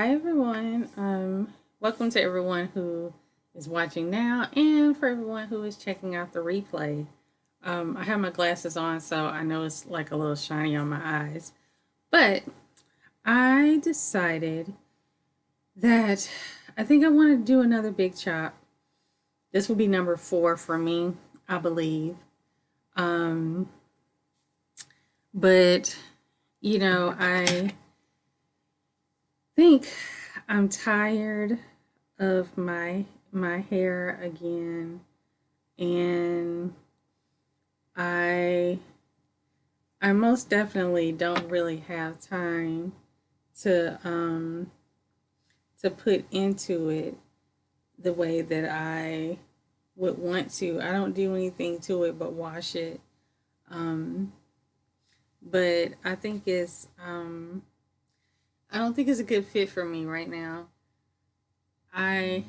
Hi everyone. Welcome to everyone who is watching now and for everyone who is checking out the replay. I have my glasses on, so I know it's like a little shiny on my eyes. But I decided that I think I want to do another big chop. This will be number 4 for me, I believe. Um, but I think I'm tired of my hair again, and I I most definitely don't really have time to put into it the way that I would want to. I don't do anything to it but wash it. Um, but I don't think it's a good fit for me right now. I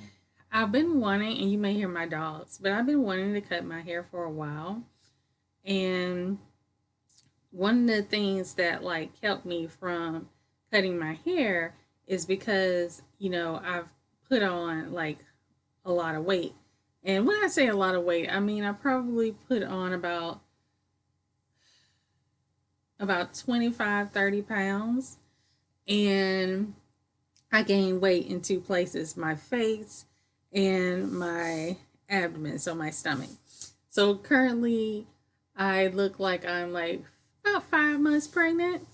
I've been wanting, and you may hear my dogs, but I've been wanting to cut my hair for a while. And one of the things that like kept me from cutting my hair is because, I've put on like a lot of weight. And when I say a lot of weight, I mean I probably put on about 25-30 pounds, and I gained weight in two places, my face and my abdomen, so my stomach. So currently, I look like I'm like about 5 months pregnant.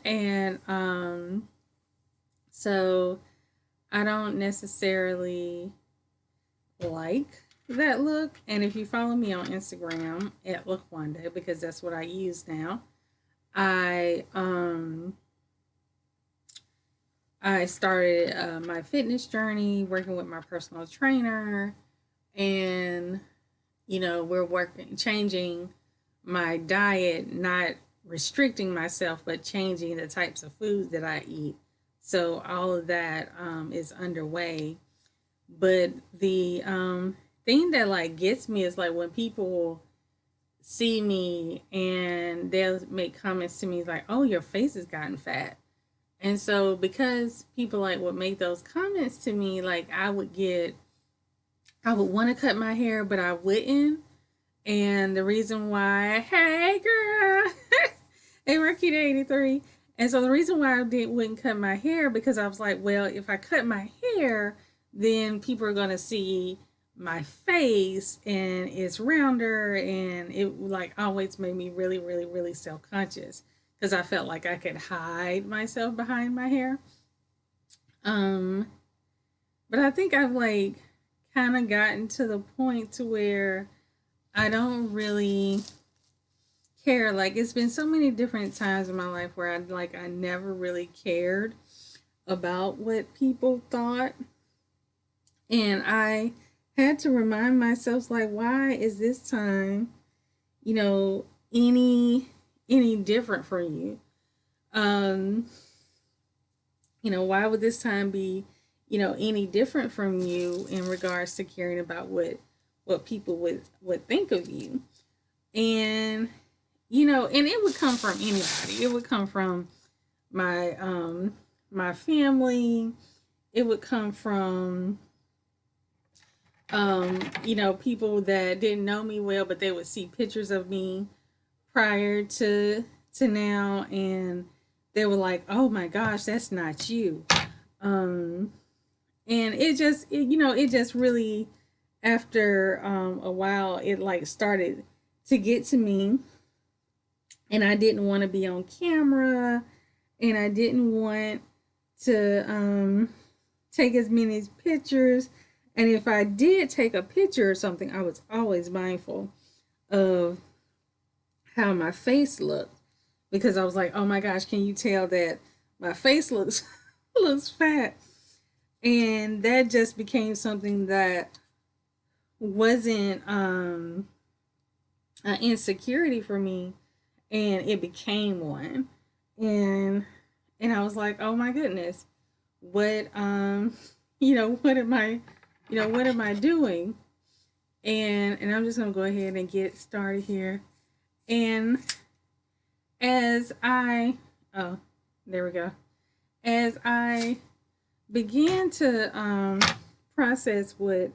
And so I don't necessarily like that look. And if you follow me on Instagram at Laquanda, because that's what I use now, I um I started my fitness journey working with my personal trainer, and we're working, changing my diet, not restricting myself, but changing the types of foods that I eat. So all of that is underway. But the thing that like gets me is like when people see me and they'll make comments to me like, "Oh, your face has gotten fat." And so because people like would make those comments to me, like I would want to cut my hair, but I wouldn't. And the reason why, hey girl, hey Marquita 83. And so the reason why wouldn't cut my hair, because I was like, well, if I cut my hair, then people are gonna see my face and it's rounder, and it like always made me really, really, really self conscious because I felt like I could hide myself behind my hair. Um, but I think I've like kind of gotten to the point to where I don't really care. Like it's been so many different times in my life where I never really cared about what people thought, and I had to remind myself like, why is this time, you know, any different for you? Um, why would this time be, any different from you in regards to caring about what people would think of you? And and it would come from anybody. It would come from my my family. It would come from people that didn't know me well, but they would see pictures of me prior to now, and they were like, "Oh my gosh, that's not you." Um, and it just really, after a while, it like started to get to me, and I didn't want to be on camera, and I didn't want to take as many pictures. And if I did take a picture or something, I was always mindful of how my face looked, because I was like, "Oh my gosh, can you tell that my face looks looks fat?" And that just became something that wasn't an insecurity for me, and it became one. And I was like, "Oh my goodness, what what am I what am I doing?" And I'm just gonna go ahead and get started here. And as I oh, there we go. As I began to process what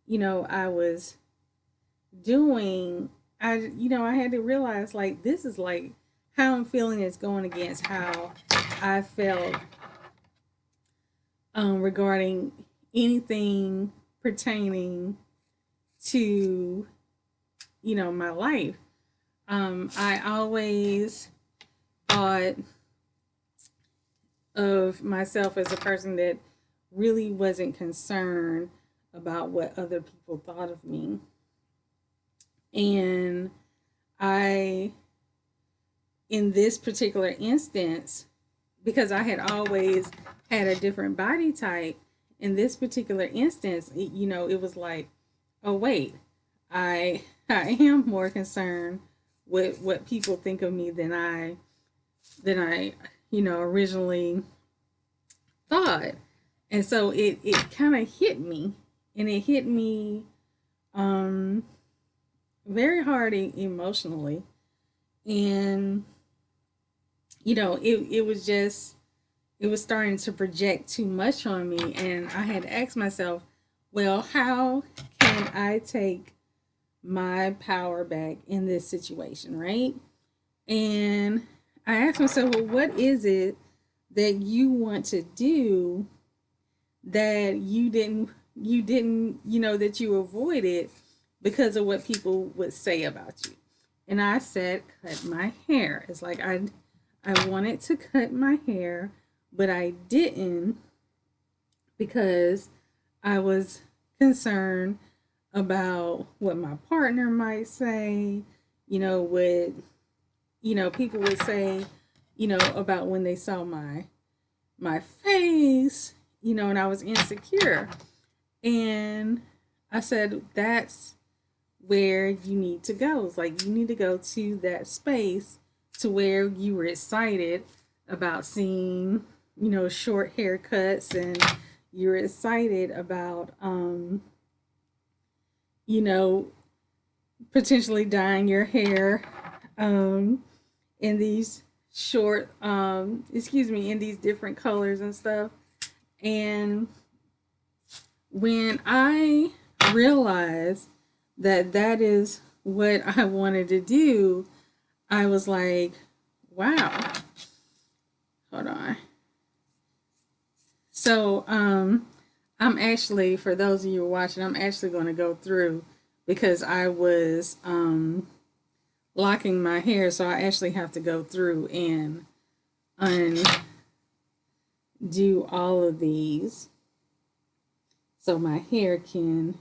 I was doing, I had to realize like this is like how I'm feeling is going against how I felt regarding anything pertaining to my life. I always thought of myself as a person that really wasn't concerned about what other people thought of me. And I, in this particular instance, because I had always had a different body type, in this particular instance, it was like, oh wait, I am more concerned with what people think of me than I originally thought. And so it kind of hit me, and it hit me um very hard emotionally. And it was just, it was starting to project too much on me, and I had to ask myself, well, how can I take my power back in this situation, right? And I asked myself, well, what is it that you want to do that you didn't that you avoided because of what people would say about you? And I said, cut my hair. It's like I wanted to cut my hair, but I didn't because I was concerned about what my partner might say, what people would say, about when they saw my face, and I was insecure. And I said, that's where you need to go. It's like you need to go to that space to where you were excited about seeing, short haircuts, and you're excited about, you know, potentially dyeing your hair in these in these different colors and stuff. And when I realized that that is what I wanted to do, I was like, wow, hold on. So, I'm actually, for those of you who are watching, I'm actually going to go through because I was locking my hair, so I actually have to go through and undo all of these so my hair can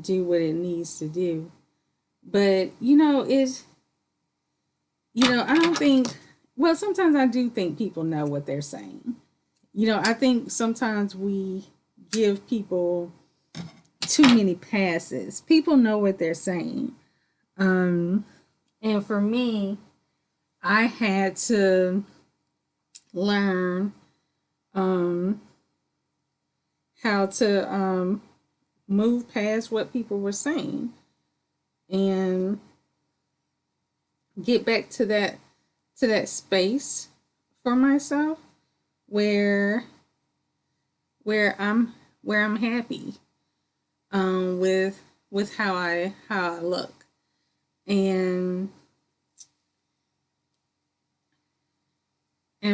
do what it needs to do. But I don't think, well, sometimes I do think people know what they're saying. I think sometimes we give people too many passes. People know what they're saying. Um, and for me, I had to learn um, how to move past what people were saying and get back to that space for myself where where I'm where I'm happy with how I look. And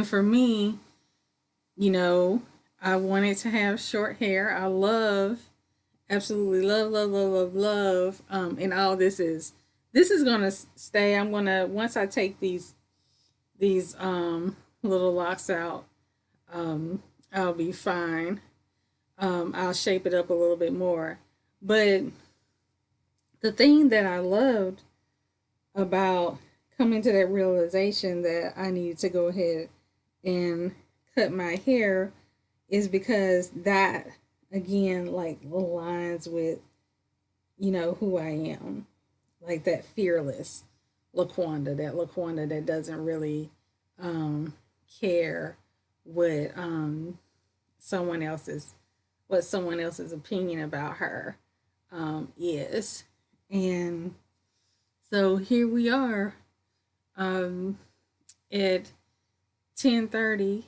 for me, you know, I wanted to have short hair. I absolutely love, and all this is gonna stay. I'm gonna, once I take these little locks out, I'll be fine. I'll shape it up a little bit more. But the thing that I loved about coming to that realization that I needed to go ahead and cut my hair is because that, again, like aligns with who I am, like that fearless Laquanda that doesn't really um care what someone else's someone else's opinion about her is. And so here we are um at 10:30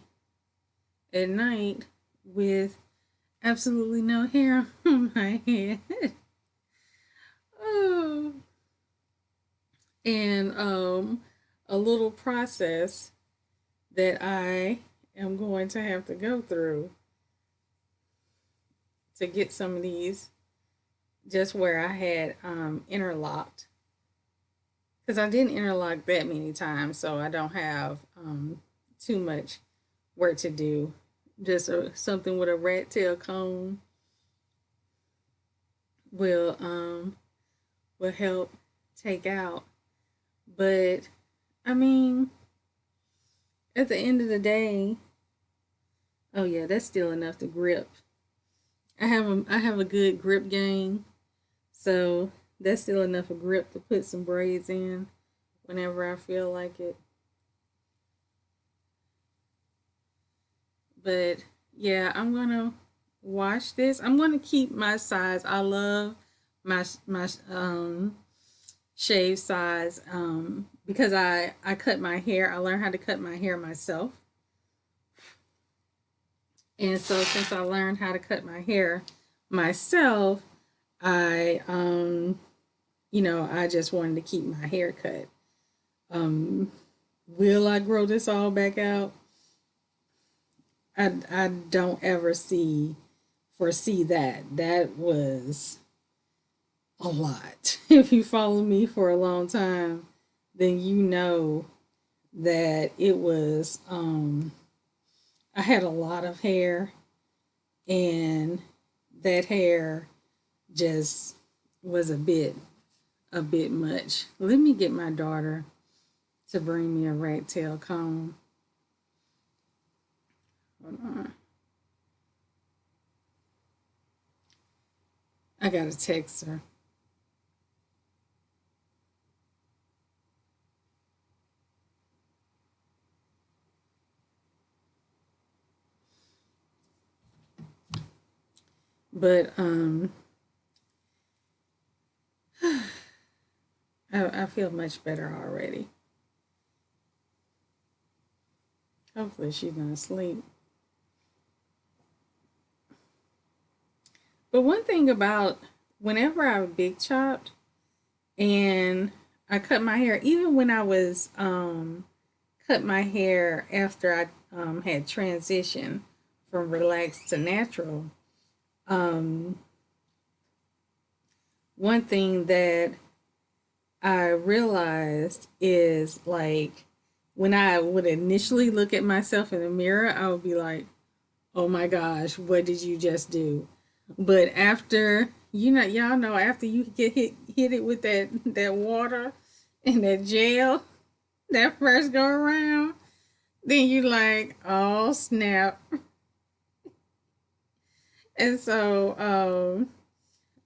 at night with absolutely no hair on my head. Oh, and a little process that I am going to have to go through to get some of these just where I had interlocked, because I didn't interlock that many times, so I don't have too much work to do. Just something with a rat tail comb will will help take out. But I mean, at the end of the day, oh yeah, that's still enough to grip. I have a good grip game, so that's still enough of grip to put some braids in whenever I feel like it. But yeah, I'm gonna wash this. I'm gonna keep my size. I love my shave size because I cut my hair. I learned how to cut my hair myself, and so since I learned how to cut my hair myself, I I just wanted to keep my hair cut. Um, will I grow this all back out? I don't ever foresee that. That was a lot. If you follow me for a long time, then you know that it was I had a lot of hair, and that hair just was a bit much. Let me get my daughter to bring me a rat tail comb. Hold on. I gotta text her. But I feel much better already. Hopefully she's gonna sleep. But one thing about whenever I big chopped and I cut my hair, even when I was cut my hair after I had transitioned from relaxed to natural, um, one thing that I realized is like when I would initially look at myself in the mirror, I would be like, oh my gosh, what did you just do? But after y'all know after you get hit it with that water and that gel that first go around, then you like, oh snap. And so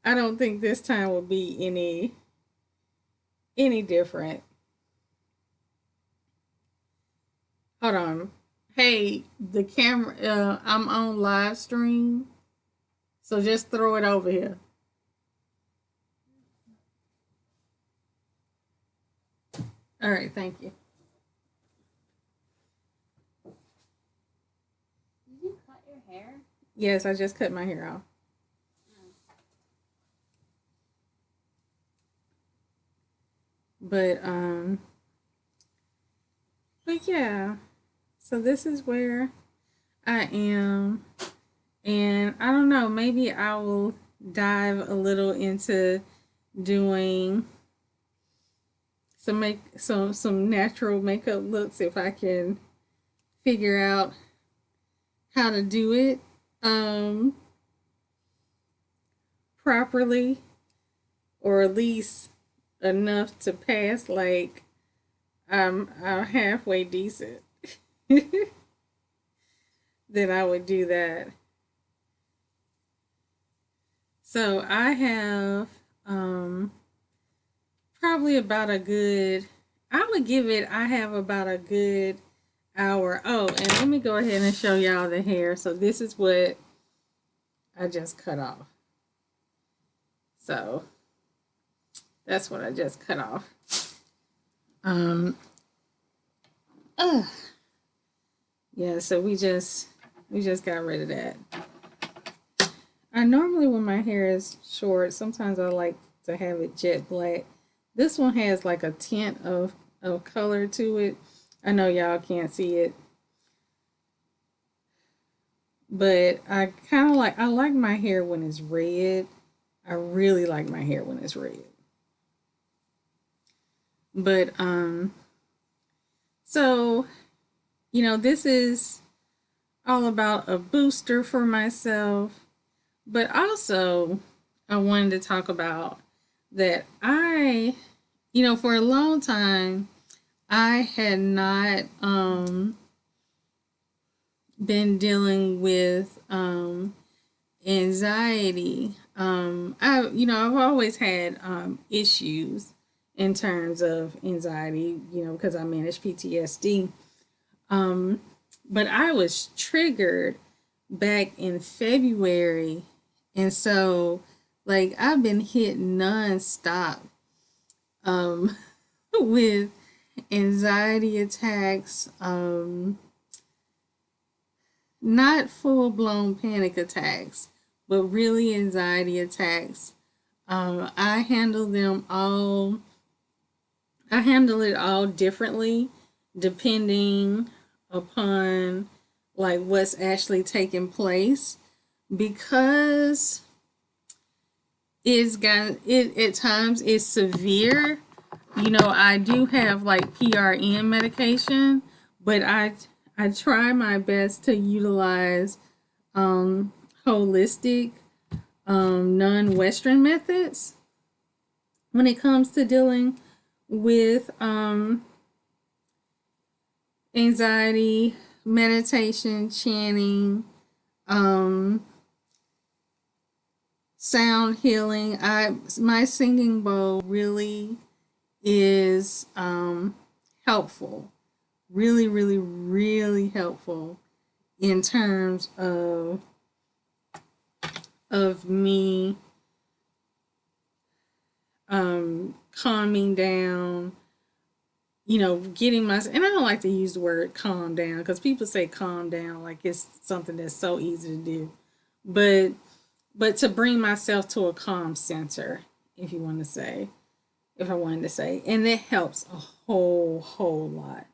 I don't think this time will be any different. Hold on. Hey, the camera I'm on live stream, so just throw it over here. All right, thank you. Did you cut your hair? Yes, I just cut my hair off. But yeah. So this is where I am, and I don't know, maybe I will dive a little into doing some natural makeup looks if I can figure out how to do it um properly, or at least enough to pass like I'm halfway decent. Then I would do that. So I have probably about a good, I would give it, I have about a good hour. Oh, and let me go ahead and show y'all the hair. So this is what I just cut off. So that's what I just cut off. Um, uh, yeah, so we just We just got rid of that. I normally, when my hair is short, sometimes I like to have it jet black. This one has like a tint of color to it. I know y'all can't see it, but I like my hair when it's red. I really like my hair when it's red. But so this is all about a booster for myself, but also I wanted to talk about that for a long time I had not been dealing with anxiety. I've always had issues in terms of anxiety, because I manage PTSD. Um, but I was triggered back in February, and so like I've been hit nonstop um, with anxiety attacks. Not full blown panic attacks, but really anxiety attacks. I handle them all. I handle it all differently, depending upon like what's actually taking place, because it at times it's severe. I do have like PRN medication, but I try my best to utilize holistic, non-Western methods when it comes to dealing with anxiety, meditation, chanting, um, sound healing. My singing bowl really is helpful, really, really, really helpful in terms of me calming down, getting myself. And I don't like to use the word calm down because people say calm down like it's something that's so easy to do, but to bring myself to a calm center, if you want to say, if I wanted to say, and it helps a whole lot.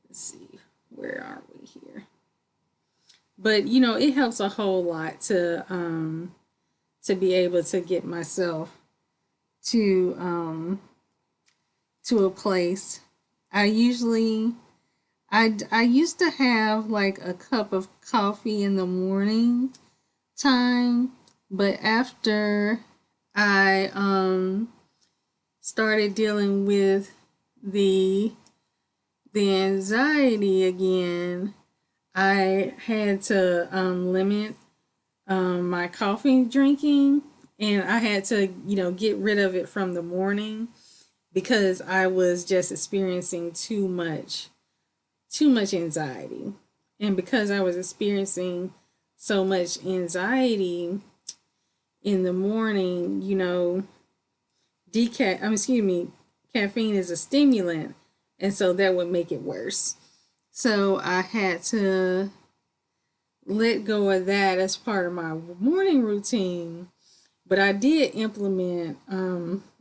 Let's see, where are we here? But it helps a whole lot to be able to get myself to to a place. I usually I used to have like a cup of coffee in the morning time, but after I started dealing with the anxiety again, I had to limit my coffee drinking, and I had to, get rid of it from the morning because I was just experiencing too much anxiety. And because I was experiencing so much anxiety in the morning, caffeine is a stimulant, and so that would make it worse. So I had to let go of that as part of my morning routine. But I did implement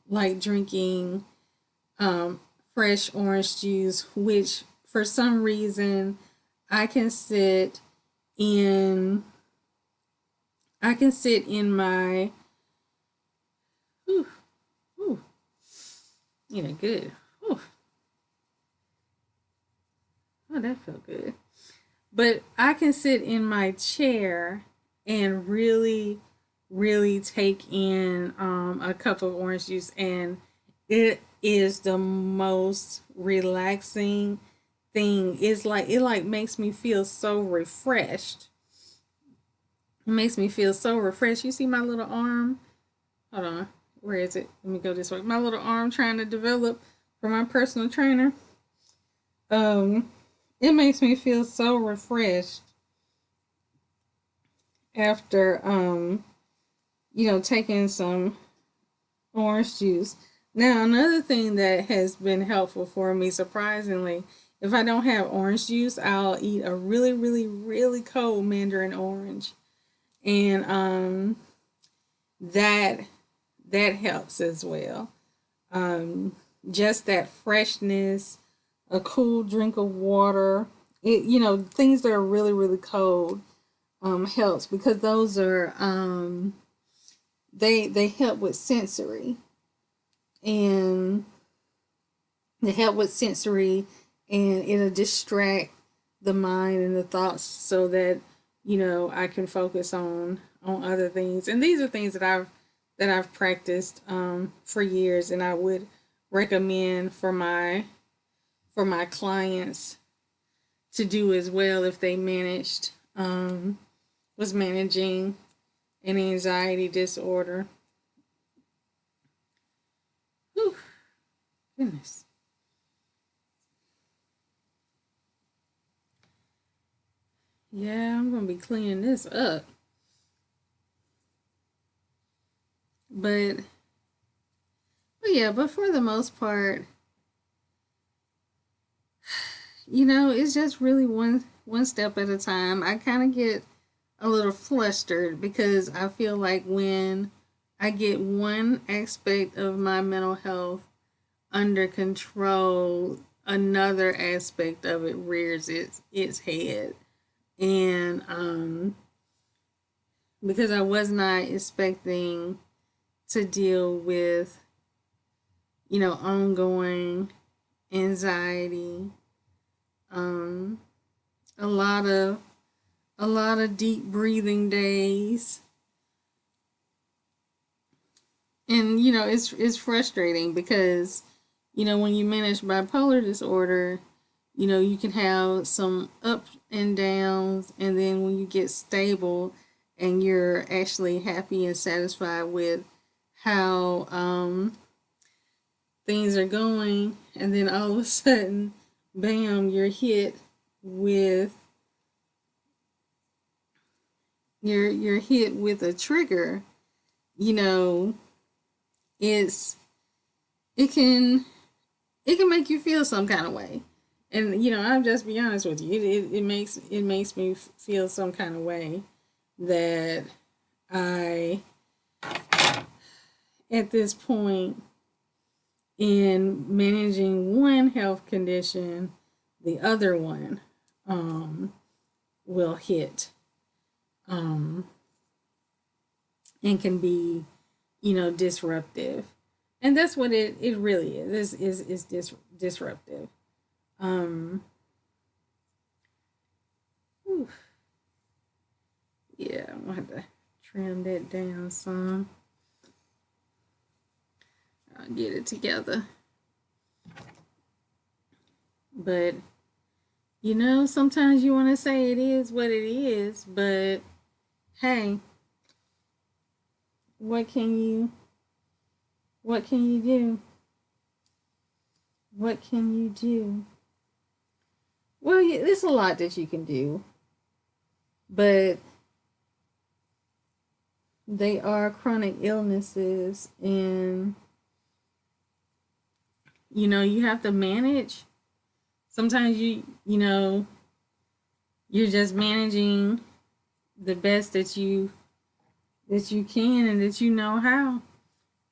like drinking fresh orange juice, which for some reason I can sit in I can sit in my whew, whew, good. Whew, oh, that felt good. But I can sit in my chair and really, really take in a cup of orange juice, and it is the most relaxing thing. It makes me feel so refreshed. It makes me feel so refreshed. You see my little arm? Hold on. Where is it? Let me go this way. My little arm trying to develop for my personal trainer. Um, it makes me feel so refreshed after taking some orange juice. Now, another thing that has been helpful for me, surprisingly, If I don't have orange juice, I'll eat a really, really, really cold mandarin orange, and that that helps as well. Um, just that freshness, a cool drink of water, things that are really, really cold helps, because those are they help with sensory, and they help with sensory, and it'll distract the mind and the thoughts so that I can focus on other things. And these are things that I've practiced for years, and I would recommend for my clients to do as well if they was managing an anxiety disorder. Whew, goodness. Yeah, I'm gonna be cleaning this up. But but for the most part, it's just really one step at a time. I kind of get a little flustered because I feel like when I get one aspect of my mental health under control, another aspect of it rears its head. And because I was not expecting to deal with, ongoing anxiety, um, a lot of deep breathing days, and it's frustrating because when you manage bipolar disorder, you can have some ups and downs, and then when you get stable and you're actually happy and satisfied with how things are going, and then all of a sudden, bam, with you're hit with a trigger. you know it's it can make you feel some kind of way. And I'll just be honest with you, it makes me feel some kind of way that I, at this point in managing one health condition, the other one will hit, um, and can be, disruptive. And that's what it really is disruptive. Um, whew, yeah, I'm gonna have to trim that down some. I'll get it together. But sometimes you want to say it is what it is, but hey, what can you do? What can you do? Well, yeah, there's a lot that you can do, but they are chronic illnesses, and you have to manage. Sometimes you're just managing the best that you can and that you know how,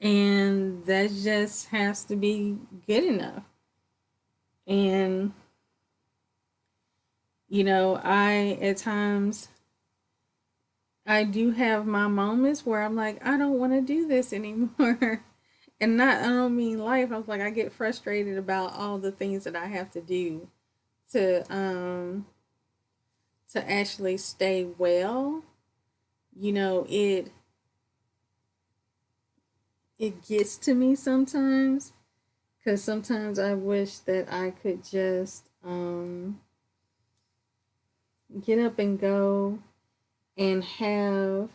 and that just has to be good enough. And I, at times, I do have my moments where I'm like, I don't want to do this anymore. And not, I don't mean life. I was like, I get frustrated about all the things that I have to do to actually stay well. It gets to me sometimes, because sometimes I wish that I could just get up and go and have,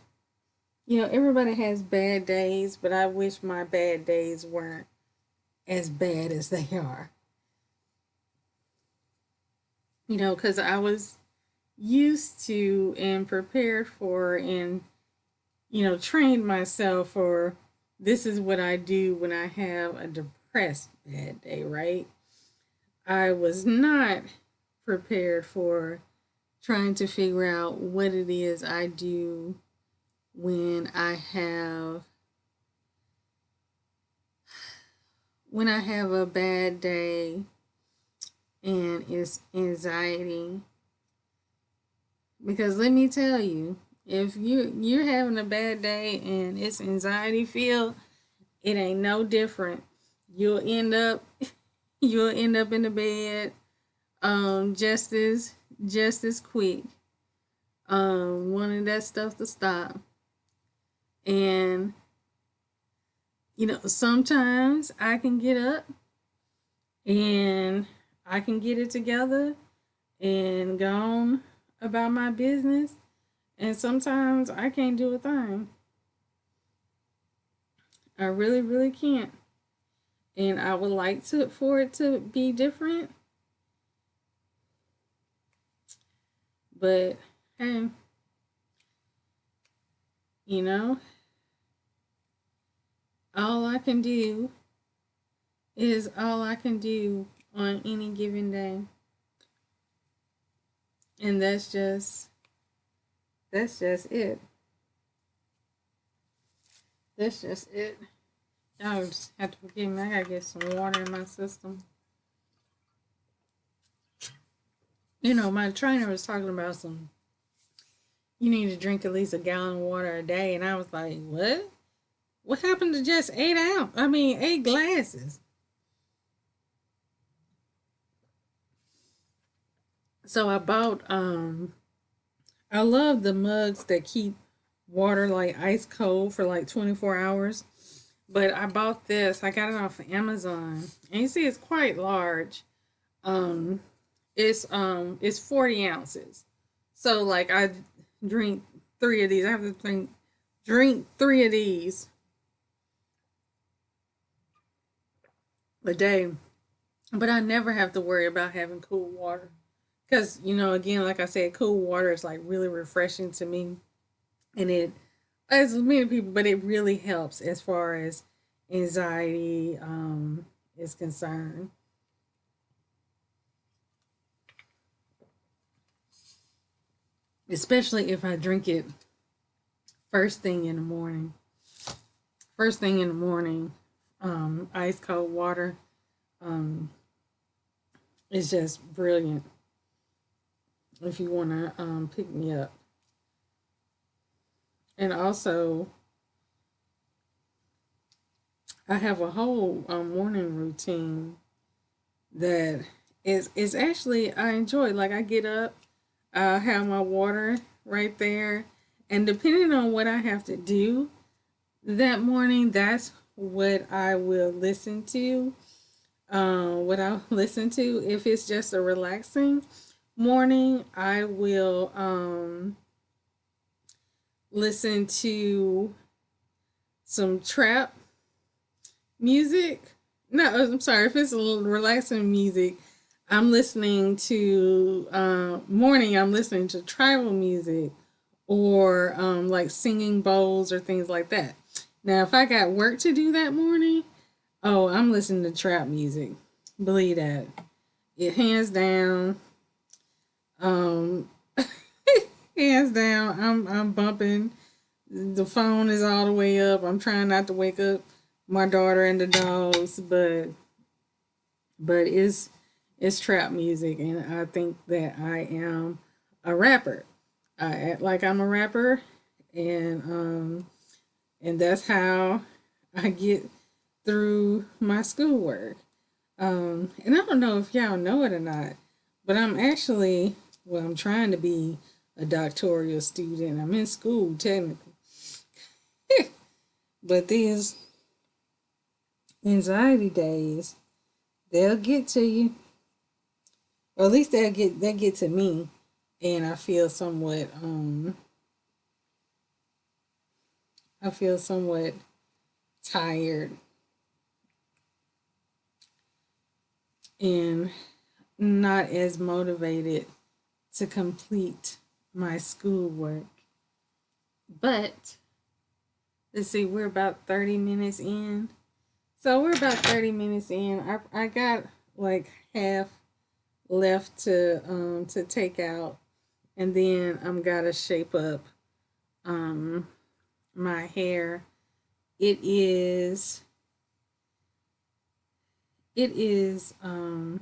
everybody has bad days, but I wish my bad days weren't as bad as they are. Because I was used to and prepared for, and trained myself for, this is what I do when I have a depressed bad day, right? I was not prepared for trying to figure out what it is I do when I have a bad day and it's anxiety. Because let me tell you, if you're having a bad day and it's anxiety filled, it ain't no different. You'll end up you'll end up in the bed just as quick. Wanting that stuff to stop. And sometimes I can get up and I can get it together and go on about my business. And sometimes I can't do a thing. I really, really can't. And I would like for it to be different. But hey, you know, all I can do is all I can do on any given day. And that's just it. That's just it. Y'all just have to forgive me. I gotta get some water in my system. My trainer was talking about you need to drink at least a gallon of water a day. And I was like, what? What happened to just 8 ounce? I mean, 8 glasses. So I bought, I love the mugs that keep water like ice cold for like 24 hours. But I bought this. I got it off of Amazon. And you see it's quite large. Um it's 40 ounces. So like I drink three of these. I have to drink three of these a day. But I never have to worry about having cool water. Because, again, like I said, cool water is like really refreshing to me. And it, as many people, but it really helps as far as anxiety is concerned. Especially if I drink it first thing in the morning. First thing in the morning, ice cold water um, is just brilliant if you want to pick me up. And also, I have a whole morning routine that is actually I enjoy. Like I get up, I have my water right there, and depending on what I have to do that morning, that's what I will listen to. What I'll listen to if it's just a relaxing morning, I will listen to some trap music. No, I'm sorry. If it's a little relaxing music, I'm listening to morning. I'm listening to tribal music or like singing bowls or things like that. Now, if I got work to do that morning, oh, I'm listening to trap music. Believe that. It hands down. Um, hands down. I'm bumping. The phone is all the way up. I'm trying not to wake up my daughter and the dogs, but it's trap music, and I think that I am a rapper. I act like I'm a rapper, and that's how I get through my schoolwork. And I don't know if y'all know it or not, but I'm trying to be a doctoral student. I'm in school technically, but these anxiety days, they'll get to you, or at least they get to me, and I feel somewhat tired and not as motivated to complete my schoolwork. But let's see, we're about 30 minutes in. So we're about 30 minutes in. I got like half. left to take out, and then I'm gotta shape up um my hair. It is it is a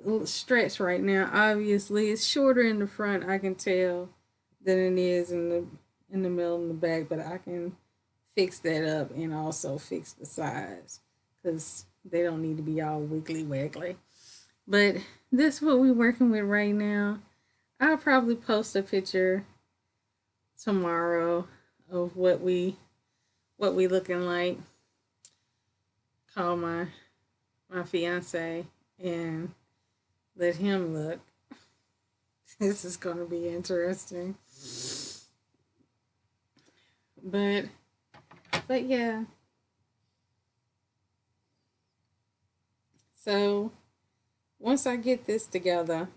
little stretched right now. Obviously, it's shorter in the front. I can tell than it is in the middle and the back, but I can fix that up and also fix the sides because they don't need to be all wiggly waggly. But that's what we're working with right now. I'll probably post a picture tomorrow of what we looking like. Call my fiance and let him look. This is going to be interesting. But yeah. So once I get this together,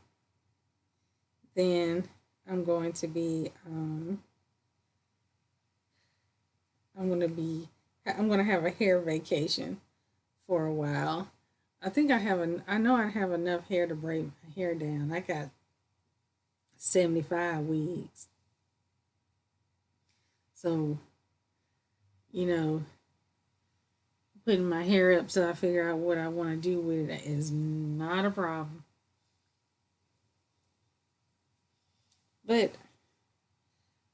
then I'm going to be I'm going to be I'm going to have a hair vacation for a while. I know I have enough hair to braid my hair down. I got 75 wigs. So, you know, putting my hair up so I figure out what I want to do with it is not a problem. But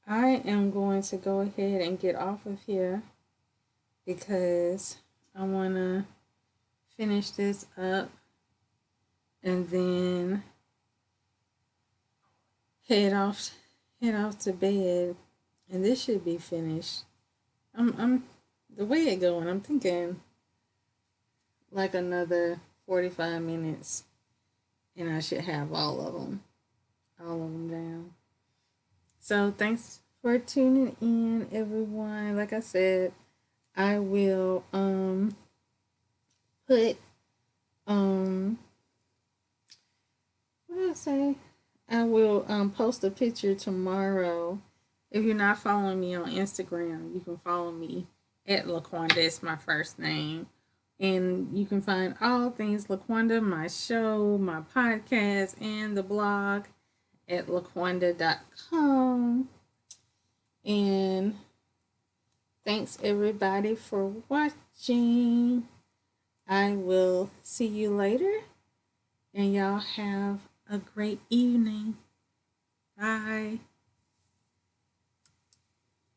I am going to go ahead and get off of here because I want to finish this up and then head off head off to bed, and this should be finished. I'm the way it going. I'm thinking like another 45 minutes, and I should have all of them down. So thanks for tuning in, everyone. Like I said, I will put what did I say? I will post a picture tomorrow. If you're not following me on Instagram, you can follow me at Laquanda. It's my first name. And you can find all things Laquanda, my show, my podcast, and the blog at laquanda.com. And thanks everybody for watching. I will see you later. And y'all have a great evening. Bye.